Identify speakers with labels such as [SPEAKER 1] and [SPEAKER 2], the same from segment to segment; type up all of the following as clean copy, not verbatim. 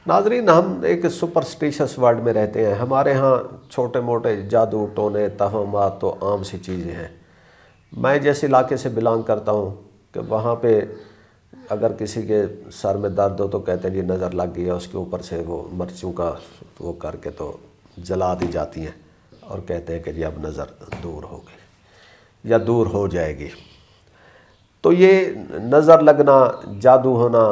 [SPEAKER 1] ناظرین، ہم ایک سپرسٹیشس ورلڈ میں رہتے ہیں. ہمارے ہاں چھوٹے موٹے جادو ٹونے توہمات تو عام سی چیزیں ہیں. میں جیسے علاقے سے بلانگ کرتا ہوں کہ وہاں پہ اگر کسی کے سر میں درد ہو تو کہتے ہیں جی نظر لگ گئی ہے، اس کے اوپر سے وہ مرچوں کا وہ کر کے تو جلا دی جاتی ہیں اور کہتے ہیں کہ جی اب نظر دور ہو گئی یا دور ہو جائے گی. تو یہ نظر لگنا، جادو ہونا،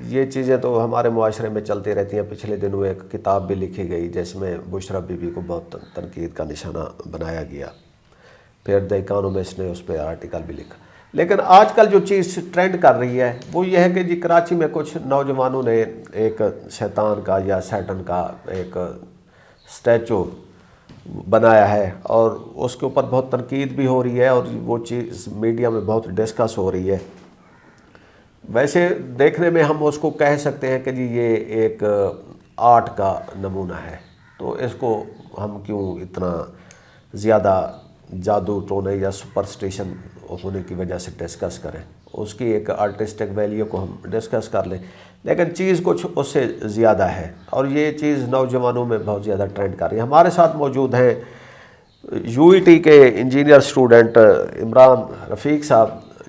[SPEAKER 1] یہ چیزیں تو ہمارے معاشرے میں چلتی رہتی ہیں. پچھلے دنوں ایک کتاب بھی لکھی گئی جس میں بشریٰ بی بی کو بہت تنقید کا نشانہ بنایا گیا. پھر دی اکانومسٹ نے اس پہ آرٹیکل بھی لکھا. لیکن آج کل جو چیز ٹرینڈ کر رہی ہے وہ یہ ہے کہ جی کراچی میں کچھ نوجوانوں نے ایک شیطان کا یا سیٹن کا ایک اسٹیچو بنایا ہے اور اس کے اوپر بہت تنقید بھی ہو رہی ہے اور وہ چیز میڈیا میں بہت ڈسکس ہو رہی ہے. ویسے دیکھنے میں ہم اس کو کہہ سکتے ہیں کہ جی یہ ایک آرٹ کا نمونہ ہے، تو اس کو ہم کیوں اتنا زیادہ جادو ٹونے یا سپرسٹیشن ہونے کی وجہ سے ڈسکس کریں. اس کی ایک آرٹسٹک ویلیو کو ہم ڈسکس کر لیں، لیکن چیز کچھ اس سے زیادہ ہے اور یہ چیز نوجوانوں میں بہت زیادہ ٹرینڈ کر رہی ہے. ہمارے ساتھ موجود ہیں یو ای ٹی کے انجینئر اسٹوڈنٹ عمران رفیق صاحب،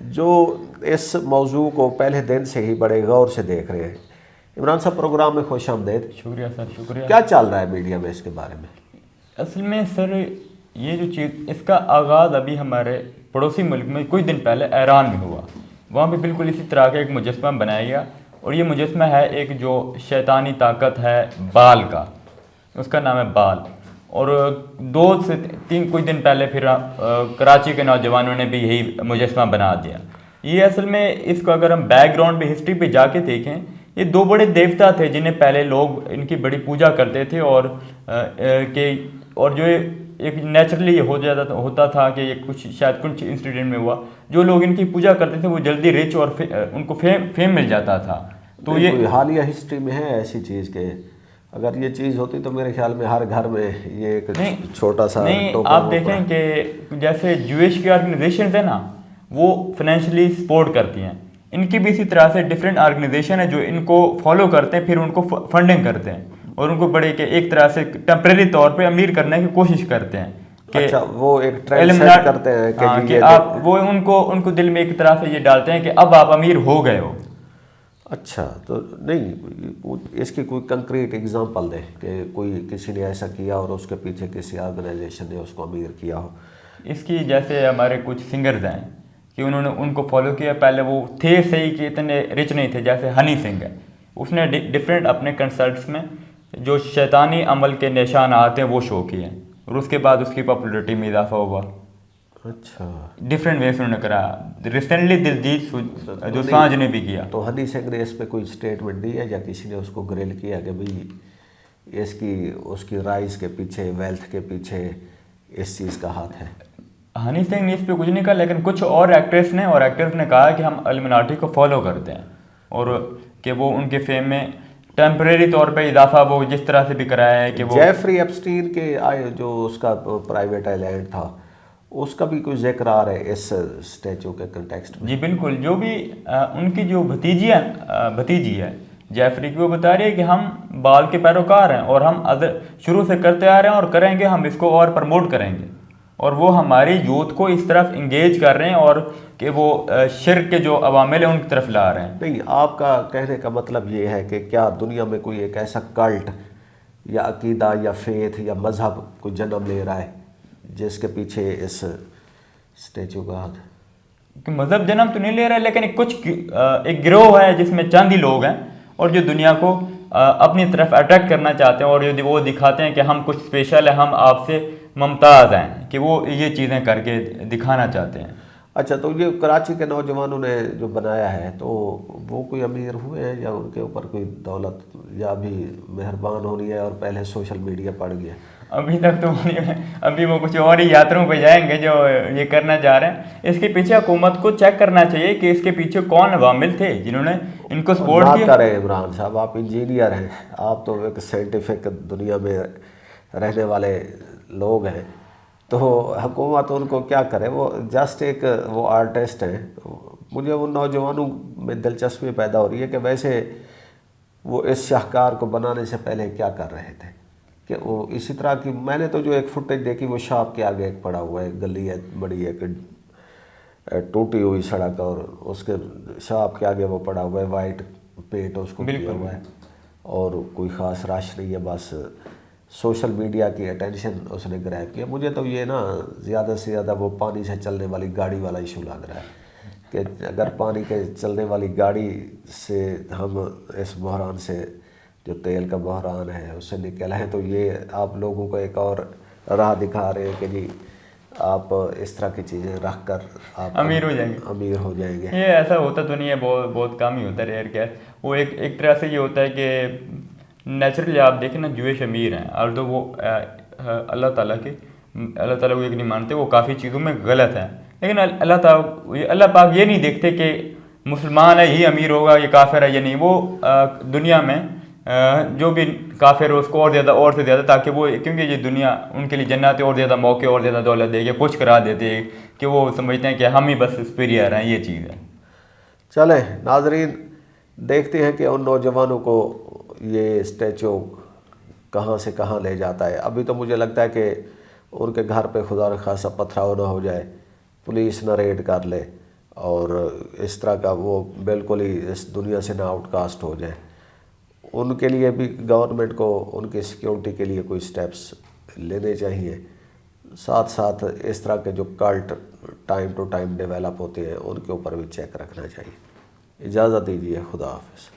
[SPEAKER 1] جو اس موضوع کو پہلے دن سے ہی بڑے غور سے دیکھ رہے ہیں. عمران صاحب، پروگرام میں خوش آمدید.
[SPEAKER 2] شکریہ سر، شکریہ.
[SPEAKER 1] کیا چل رہا ہے میڈیا میں اس کے بارے میں؟
[SPEAKER 2] اصل میں سر یہ جو چیز، اس کا آغاز ابھی ہمارے پڑوسی ملک میں کچھ دن پہلے ایران میں ہوا. وہاں پہ بالکل اسی طرح کا ایک مجسمہ بنایا گیا اور یہ مجسمہ ہے ایک جو شیطانی طاقت ہے بال کا، اس کا نام ہے بال. اور 2 سے 3 کچھ دن پہلے پھر کراچی کے نوجوانوں نے بھی یہی مجسمہ بنا دیا. یہ اصل میں اس کو اگر ہم بیک گراؤنڈ پہ ہسٹری پہ جا کے دیکھیں، یہ 2 بڑے دیوتا تھے جنہیں پہلے لوگ ان کی بڑی پوجا کرتے تھے اور جو ایک نیچرلی ہوتا تھا کہ یہ کچھ انسیڈنٹ میں ہوا، جو لوگ ان کی پوجا کرتے تھے وہ جلدی رچ اور ان کو فیم مل جاتا تھا.
[SPEAKER 1] تو یہ کوئی حالیہ ہسٹری میں ہے ایسی چیز کہ اگر یہ چیز ہوتی تو میرے خیال میں ہر گھر میں یہ ایک چھوٹا سا
[SPEAKER 2] نہیں. آپ دیکھیں کہ جیسے جویش کی آرگنائزیشنز ہیں نا، وہ فائنینشلی سپورٹ کرتی ہیں. ان کی بھی اسی طرح سے ڈفرینٹ آرگنائزیشن ہے جو ان کو فالو کرتے ہیں، پھر ان کو فنڈنگ کرتے ہیں اور ان کو بڑے کہ ایک طرح سے ٹیمپریری طور پہ امیر کرنے کی کوشش کرتے ہیں.
[SPEAKER 1] اچھا، وہ ایک ٹرینڈ سیٹ کرتے ہیں
[SPEAKER 2] کہ آپ وہ ان کو دل میں ایک طرح سے یہ ڈالتے ہیں کہ اب آپ امیر ہو گئے ہو.
[SPEAKER 1] اچھا، تو نہیں اس کی کوئی کنکریٹ اگزامپل دیں کہ کوئی کسی نے ایسا کیا اور اس کے پیچھے کسی آرگنائزیشن نے اس کو امیر کیا ہو.
[SPEAKER 2] اس کی جیسے ہمارے کچھ سنگرز ہیں کہ انہوں نے ان کو فالو کیا. پہلے وہ تھے صحیح کہ اتنے رچ نہیں تھے، جیسے ہنی سنگھ ہے، اس نے ڈفرینٹ اپنے کنسرٹس میں جو شیطانی عمل کے نشانات ہیں وہ شو کیے ہیں اور اس کے بعد اس کی پاپولیرٹی میں اضافہ ہوا.
[SPEAKER 1] اچھا،
[SPEAKER 2] ڈفرینٹ ویز انہوں نے کرا. ریسنٹلی دلجیت دوسانجھ نے بھی کیا.
[SPEAKER 1] تو ہنی سنگھ نے اس پہ کوئی اسٹیٹمنٹ دی ہے یا کسی نے اس کو گرل کیا کہ بھئی اس کی رائز کے پیچھے، ویلتھ کے پیچھے اس چیز کا ہاتھ ہے؟
[SPEAKER 2] ہنی سنگھ نے اس پہ کچھ نہیں کہا، لیکن کچھ اور ایکٹریس نے کہا کہ ہم الومناٹی کو فالو کرتے ہیں اور کہ وہ ان کے فیم میں ٹیمپریری طور پہ اضافہ وہ جس طرح سے بھی کرایا ہے کہ وہ
[SPEAKER 1] جیفری ایپسٹین کے جو اس کا پرائیویٹ آئیلینڈ تھا، اس کا بھی کوئی ذکر آ رہا ہے اس اسٹیچو کے کنٹیکسٹ میں؟
[SPEAKER 2] جی بالکل. جو بھی ان کی جو بھتیجی ہے جیفری کی، وہ بتا رہی ہے کہ ہم بال کے پیروکار ہیں اور ہم شروع سے کرتے آ رہے ہیں اور کریں گے، ہم اس کو اور پروموٹ کریں گے اور وہ ہماری یوتھ کو اس طرف انگیج کر رہے ہیں اور کہ وہ شرک کے جو عوامل ہیں ان کی طرف لا رہے ہیں.
[SPEAKER 1] نہیں، آپ کا کہنے کا مطلب یہ ہے کہ کیا دنیا میں کوئی ایک ایسا کلٹ یا عقیدہ یا فیتھ یا مذہب کوئی جنم لے رہا ہے جس کے پیچھے اس اسٹیچو کا ہاتھ؟
[SPEAKER 2] کہ مذہب جنم تو نہیں لے رہا ہے، لیکن ایک گروہ ہے جس میں چند ہی لوگ ہیں اور جو دنیا کو اپنی طرف اٹریکٹ کرنا چاہتے ہیں اور وہ دکھاتے ہیں کہ ہم کچھ اسپیشل ہیں، ہم آپ سے ممتاز ہیں، کہ وہ یہ چیزیں کر کے دکھانا چاہتے ہیں.
[SPEAKER 1] اچھا، تو یہ کراچی کے نوجوانوں نے جو بنایا ہے تو وہ کوئی امیر ہوئے ہیں یا ان کے اوپر کوئی دولت یا ابھی مہربان ہونی ہے اور پہلے سوشل میڈیا پڑ گیا؟
[SPEAKER 2] ابھی تک تو ابھی وہ کچھ اور ہی یاتروں پہ جائیں گے جو یہ کرنا چاہ رہے ہیں. اس کے پیچھے حکومت کو چیک کرنا چاہیے کہ اس کے پیچھے کون عوامل تھے جنہوں نے ان کو سپورٹ کیا.
[SPEAKER 1] نہ کریں عمران صاحب، آپ انجینئر ہیں، آپ تو ایک سائنٹیفک دنیا میں رہنے والے لوگ ہیں، تو حکومت ان کو کیا کرے؟ وہ جسٹ ایک وہ آرٹسٹ ہیں. مجھے ان نوجوانوں میں دلچسپی پیدا ہو رہی ہے کہ ویسے وہ اس شاہکار کو بنانے سے پہلے کیا کر رہے تھے، کہ وہ اسی طرح کی میں نے تو جو ایک فوٹیج دیکھی وہ شاپ کے آگے ایک پڑا ہوا ہے، گلی ہے بڑی ہے کہ ٹوٹی ہوئی سڑک، اور اس کے شاپ کے آگے وہ پڑا ہوا ہے، وائٹ پینٹ اس کو کیا ہوا ہے، اور کوئی خاص رش نہیں ہے، بس سوشل میڈیا کی اٹینشن اس نے گریب کیا۔ مجھے تو یہ نا زیادہ سے زیادہ وہ پانی سے چلنے والی گاڑی والا ایشو لگ رہا ہے، کہ اگر پانی کے چلنے والی گاڑی سے ہم اس بحران سے، جو تیل کا بحران ہے، اس سے نکل ہیں، تو یہ آپ لوگوں کو ایک اور راہ دکھا رہے ہیں کہ جی آپ اس طرح کی چیزیں رکھ کر آپ
[SPEAKER 2] امیر ہو جائیں گے،
[SPEAKER 1] امیر ہو جائیں گے۔
[SPEAKER 2] یہ ایسا ہوتا تو نہیں ہے، بہت بہت کم ہی ہوتا ہے، ریئر کیس۔ وہ ایک طرح سے یہ ہوتا ہے کہ نیچرلی آپ دیکھیں نا، جویش امیر ہیں، اور تو وہ اللہ تعالیٰ کو ایک نہیں مانتے، وہ کافی چیزوں میں غلط ہیں، لیکن اللہ پاک یہ نہیں دیکھتے کہ مسلمان ہے یہی امیر ہوگا، یہ کافر ہے یہ نہیں، وہ دنیا میں جو بھی کافر ہو اس کو اور سے زیادہ، تاکہ وہ، کیونکہ یہ دنیا ان کے لیے جنت ہے، اور زیادہ موقع اور زیادہ دولت دے کے کچھ کرا دیتے ہیں کہ وہ سمجھتے ہیں کہ ہم ہی بس سپیریئر ہیں، یہ چیز ہے۔
[SPEAKER 1] چلیں ناظرین، دیکھتے ہیں کہ ان نوجوانوں کو یہ اسٹیچو کہاں سے کہاں لے جاتا ہے۔ ابھی تو مجھے لگتا ہے کہ ان کے گھر پہ خدا نخواستہ پتھراؤ نہ ہو جائے، پولیس نہ ریڈ کر لے، اور اس طرح کا وہ بالکل ہی اس دنیا سے نہ آؤٹ کاسٹ ہو جائے۔ ان کے لیے بھی گورنمنٹ کو ان کی سیکیورٹی کے لیے کوئی سٹیپس لینے چاہیے، ساتھ ساتھ اس طرح کے جو cult time to time develop ہوتے ہیں ان کے اوپر بھی چیک رکھنا چاہیے۔ اجازت دیجیے، خدا حافظ۔